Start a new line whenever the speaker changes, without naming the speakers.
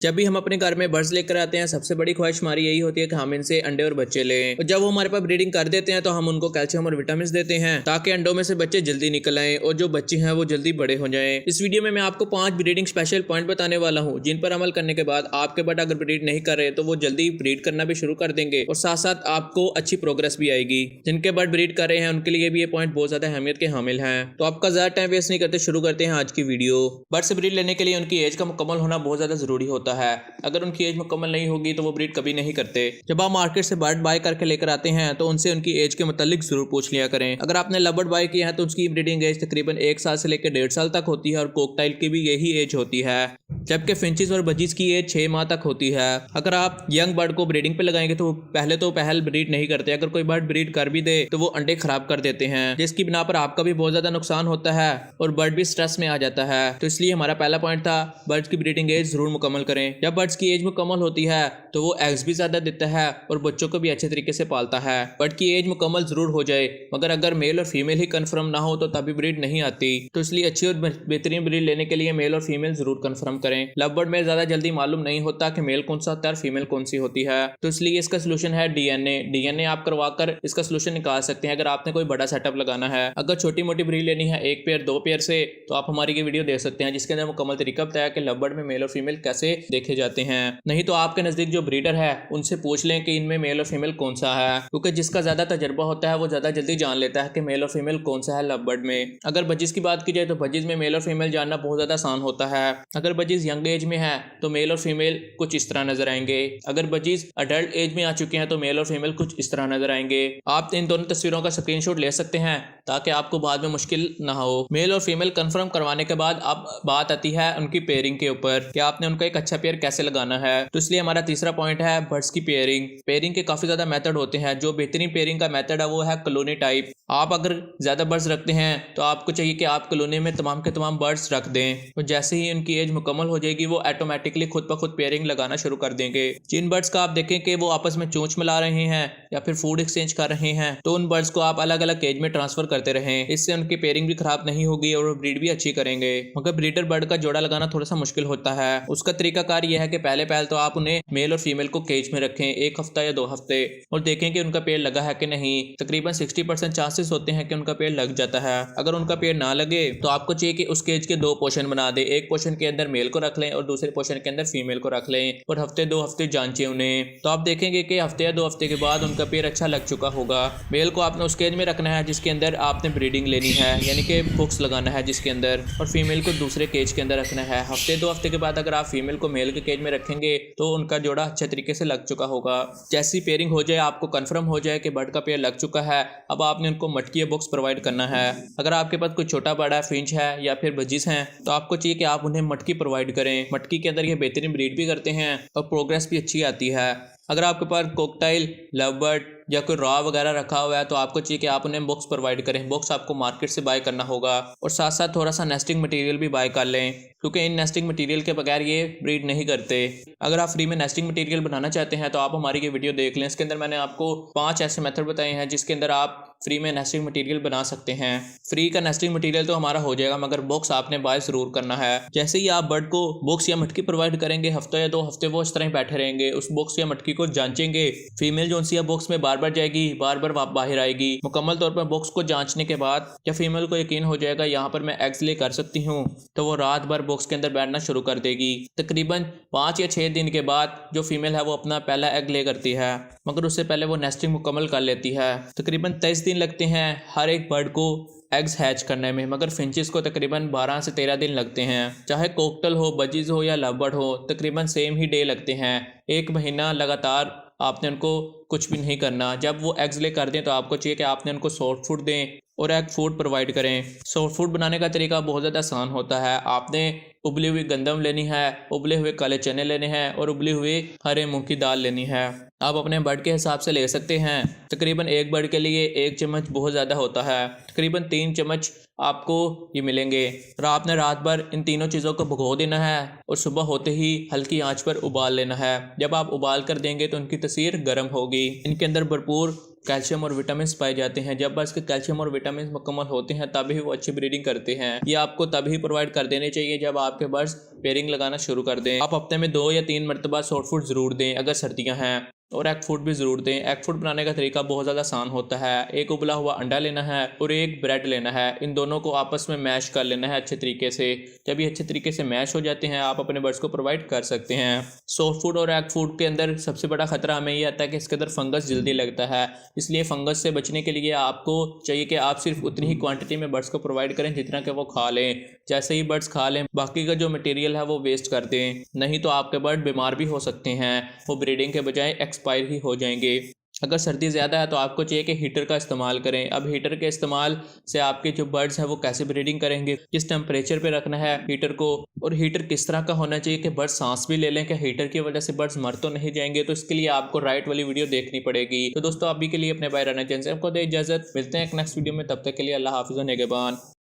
जब भी हम अपने घर में बर्ड्स लेकर आते हैं, सबसे बड़ी ख्वाहिश हमारी यही होती है कि हम इनसे अंडे और बच्चे लें। और जब वो हमारे पास ब्रीडिंग कर देते हैं तो हम उनको कैल्शियम और विटामिन देते हैं ताकि अंडों में से बच्चे जल्दी निकल आए और जो बच्चे हैं वो जल्दी बड़े हो जाएं। इस वीडियो में मैं आपको 5 ब्रीडिंग स्पेशल पॉइंट बताने वाला हूं, जिन पर अमल करने के बाद आपके बर्ड अगर ब्रीड नहीं कर रहे तो वो जल्दी ब्रीड करना भी शुरू कर देंगे और साथ साथ आपको अच्छी प्रोग्रेस भी आएगी। जिनके बर्ड ब्रीड कर रहे हैं उनके लिए भी ये पॉइंट बहुत ज्यादा अहमियत के हामिल है। तो आपका ज्यादा टाइम वेस्ट नहीं करते, शुरू करते हैं आज की वीडियो। बर्ड से ब्रीड लेने के लिए उनकी एज का मुकम्मल होना बहुत ज्यादा जरूरी होता है। अगर उनकी एज मुकम्मल नहीं होगी तो वो ब्रीड कभी नहीं करते। जब आप मार्केट से बर्ड बाय करके लेकर आते हैं तो उनसे उनकी एज के मुतालिक जरूर पूछ लिया करें। अगर आपने लव बर्ड बाय किया है तो उसकी ब्रीडिंग एज तकरीबन 1 साल से लेकर 1.5 साल तक होती है और कोकटाइल की भी यही एज होती है, जबकि फिंचिस और बजीज की एज 6 माह तक होती है। अगर आप यंग बर्ड को ब्रीडिंग पे लगाएंगे तो पहल ब्रीड नहीं करते। अगर कोई बर्ड ब्रीड कर भी दे तो वो अंडे खराब कर देते हैं, जिसकी बिना पर आपका भी बहुत ज्यादा नुकसान होता है और बर्ड भी स्ट्रेस में आ जाता है। तो इसलिए हमारा पहला पॉइंट था, बर्ड्स की ब्रीडिंग एज जरूर मुकम्मल करें। जब बर्ड्स की एज मुकम्मल होती है तो वो एग्स भी ज्यादा देता है और बच्चों को भी अच्छे तरीके से पालता है। बर्ड की एज मुकम्मल जरूर हो जाए, मगर अगर मेल और फीमेल ही कंफर्म ना हो तो तभी ब्रीड नहीं आती। तो इसलिए अच्छी और बेहतरीन ब्रीड लेने के लिए मेल और फीमेल जरूर कंफर्म करें। लव बर्ड में ज्यादा जल्दी मालूम नहीं होता कि मेल कौन सा होता है और फीमेल कौन सी होती है, तो इसलिए इसका सोल्यूशन है डीएनए आप करवाकर इसका सोल्यूशन निकाल सकते हैं। अगर आपने कोई बड़ा सेटअप लगाना है, अगर छोटी मोटी ब्रीड लेनी है 1 पेयर 2 पेयर से, तो आप हमारी ये वीडियो देख सकते हैं जिसके अंदर मुकम्मल तरीका बताया कि लव बर्ड में मेल और फीमेल कैसे देखे जाते हैं। नहीं तो आपके नजदीक जो ब्रीडर है उनसे पूछ लें कि इनमें मेल और फीमेल कौन सा है, क्योंकि जिसका ज्यादा तजर्बा होता है वो ज्यादा जल्दी जान लेता है कि मेल और फीमेल कौन सा है लव बर्ड में। अगर बजीज की बात की जाए तो बजीज में मेल और फीमेल जानना बहुत ज्यादा आसान होता है। अगर बजीज यंग एज में है तो मेल और फीमेल कुछ इस तरह नजर आएंगे। अगर बजीज अडल्ट एज में आ चुके हैं तो मेल और फीमेल कुछ इस तरह नजर आएंगे। आप इन दोनों तस्वीरों का स्क्रीनशॉट ले सकते हैं ताकि आपको बाद में मुश्किल ना हो। मेल और फीमेल कंफर्म करवाने के बाद अब बात आती है उनकी पेयरिंग के ऊपर कि आपने उनका एक अच्छा पेयर कैसे लगाना है। तो इसलिए हमारा तीसरा पॉइंट है बर्ड्स की पेयरिंग के काफी ज्यादा मेथड होते हैं। जो बेहतरीन पेयरिंग का मेथड है वो है कॉलोनी टाइप। आप अगर ज्यादा बर्ड्स रखते हैं तो आपको चाहिए कि आप कॉलोनी में तमाम के तमाम बर्ड्स रख दें, तो जैसे ही उनकी एज मुकम्मल हो जाएगी वो ऑटोमेटिकली खुद ब खुद पेयरिंग लगाना शुरू कर देंगे। जिन बर्ड्स का आप देखें कि वो आपस में चोंच मिला रहे हैं या फिर फूड एक्सचेंज कर रहे हैं तो उन बर्ड्स को आप अलग अलग केज में ट्रांसफर करते रहें। इससे उनकी पेयरिंग भी खराब नहीं होगी और ब्रीड भी अच्छी करेंगे। मगर ब्रीडर बर्ड का जोड़ा लगाना थोड़ा सा मुश्किल होता है। उसका तरीकाकार यह है कि पहले तो आप उन्हें मेल और फीमेल को केज में रखें 1 हफ्ता या 2 हफ्ते और देखें कि उनका पेड़ लगा है कि नहीं। तकरीबन 60% चांसेस होते हैं कि उनका पेड़ लग जाता है। अगर उनका पेड़ ना लगे तो आपको चाहिए कि उस केज के 2 पोर्शन बना दे। एक पोर्शन के अंदर मेल को रख लें और दूसरे पोर्शन के अंदर फीमेल को रख लें और हफ्ते 2 हफ्ते जांचें उन्हें। तो आप देखेंगे कि हफ्ते या 2 हफ्ते के बाद उनका पेड़ अच्छा लग चुका होगा। मेल को आपने उस केज में रखना है जिसके अंदर आपने ब्रीडिंग लेनी है, यानी कि बुक्स लगाना है जिसके अंदर, और फीमेल को दूसरे केज के अंदर रखना है। हफ्ते 2 हफ्ते के बाद अगर आप फीमेल को मेल के केज में रखेंगे तो उनका जोड़ा अच्छे तरीके से लग चुका होगा। जैसी पेयरिंग हो जाए, आपको कंफर्म हो जाए कि बर्ड का पेयर लग चुका है, अब आपने उनको मटकी या बॉक्स प्रोवाइड करना है। अगर आपके पास कोई छोटा बड़ा फिंच है या फिर बजीज हैं तो आपको चाहिए कि आप उन्हें मटकी प्रोवाइड करें। मटकी के अंदर ये बेहतरीन ब्रीड भी करते हैं और प्रोग्रेस भी अच्छी आती है। अगर आपके पास कोकटाइल, लव बर्ड या कोई रॉ वगैरह रखा हुआ है तो आपको चाहिए कि आप उन्हें बॉक्स प्रोवाइड करें। बॉक्स आपको मार्केट से बाय करना होगा और साथ साथ थोड़ा सा नेस्टिंग मटेरियल भी बाय कर लें, क्योंकि इन नेस्टिंग मटेरियल के बगैर ये ब्रीड नहीं करते। अगर आप फ्री में नेस्टिंग मटेरियल बनाना चाहते हैं तो आप हमारी ये वीडियो देख लें। इसके अंदर मैंने आपको 5 ऐसे मेथड बताए हैं जिसके अंदर आप फ्री में नेस्टिंग मटेरियल बना सकते हैं। फ्री का नेस्टिंग मटेरियल तो हमारा हो जाएगा, मगर बॉक्स आपने बाय जरूर करना है। जैसे ही आप बर्ड को बॉक्स या मटकी प्रोवाइड करेंगे, हफ्ता या 2 हफ्ते वो इस तरह बैठे रहेंगे, उस बॉक्स या मटकी को जांचेंगे। फीमेल जो सी बॉक्स में बार बार जाएगी, बार बार बाहर आएगी। मुकम्मल तौर पर बॉक्स को जांचने के बाद जब फीमेल को यकीन हो जाएगा यहाँ पर मैं एग्स ले कर सकती हूँ, तो वो रात भर बॉक्स के अंदर बैठना शुरू कर देगी। तकरीबन 5 या 6 दिन के बाद जो फीमेल है वो अपना पहला एग ले करती है, मगर उससे पहले वो नेस्टिंग मुकम्मल कर लेती है। तकरीबन 23 दिन लगते हैं हर एक बर्ड को एग्स हैच करने में, मगर फिंचेस को तकरीबन 12 से 13 दिन लगते हैं। चाहे कोकटल हो, बजीज हो या लव बर्ड हो, तकरीबन सेम ही डे लगते हैं। 1 महीना लगातार आपने उनको कुछ भी नहीं करना। जब वो एग्स ले कर दें तो आपको चाहिए कि आपने उनको सॉफ्ट फूड दें और एग फूड प्रोवाइड करें। सॉफ्ट फूड बनाने का तरीका बहुत ज़्यादा आसान होता है। आपने उबली हुई गंदम लेनी है, उबले हुए काले चने लेने हैं और उबली हुई हरे मूंग की दाल लेनी है। आप अपने बर्ड के हिसाब से ले सकते हैं। तकरीबन एक बर्ड के लिए 1 चम्मच बहुत ज़्यादा होता है। तकरीबन 3 चम्मच आपको ये मिलेंगे और आपने रात भर इन तीनों चीज़ों को भिगो देना है और सुबह होते ही हल्की आंच पर उबाल लेना है। जब आप उबाल कर देंगे तो उनकी तसीर गर्म होगी। इनके अंदर भरपूर कैल्शियम और विटामिन पाए जाते हैं। जब बर्ड्स के कैल्शियम और विटामिन मुकम्मल होते हैं तभी वो अच्छी ब्रीडिंग करते हैं। ये आपको तभी प्रोवाइड कर देने चाहिए जब आपके बर्ड्स पेयरिंग लगाना शुरू कर दें। आप हफ्ते में 2 या 3 मरतबा सॉफ्ट फूड जरूर दें अगर सर्दियां हैं, और एग फूड भी ज़रूर दें। एग फूड बनाने का तरीका बहुत ज़्यादा आसान होता है। एक उबला हुआ अंडा लेना है और एक ब्रेड लेना है। इन दोनों को आपस में मैश कर लेना है अच्छे तरीके से। जब ये अच्छे तरीके से मैश हो जाते हैं आप अपने बर्ड्स को प्रोवाइड कर सकते हैं। सॉफ्ट फूड और एग फूड के अंदर सबसे बड़ा खतरा हमें ये आता है कि इसके अंदर फंगस जल्दी लगता है। इसलिए फंगस से बचने के लिए आपको चाहिए कि आप सिर्फ उतनी ही क्वांटिटी में बर्ड्स को प्रोवाइड करें जितना कि वो खा लें। जैसे ही बर्ड्स खा लें बाकी का जो मटेरियल है वो वेस्ट कर दें, नहीं तो आपके बर्ड बीमार भी हो सकते हैं। वो ब्रीडिंग के बजाय एक्सपायर ही हो जाएंगे। अगर सर्दी ज़्यादा है तो आपको चाहिए कि हीटर का इस्तेमाल करें। अब हीटर के इस्तेमाल से आपके जो बर्ड्स हैं वो कैसे ब्रीडिंग करेंगे, किस टेम्परेचर पे रखना है हीटर को, और हीटर किस तरह का होना चाहिए कि बर्ड्स सांस भी ले लें, कि हीटर की वजह से बर्ड्स मर तो नहीं जाएंगे। तो इसके लिए आपको राइट वाली वीडियो देखनी पड़ेगी। तो दोस्तों अभी के लिए अपने भाई राना चैनल से आपको दे इजाज़त, मिलते हैं एक नेक्स्ट वीडियो में। तब तक के लिए अल्लाह हाफिज़ व निगहबान।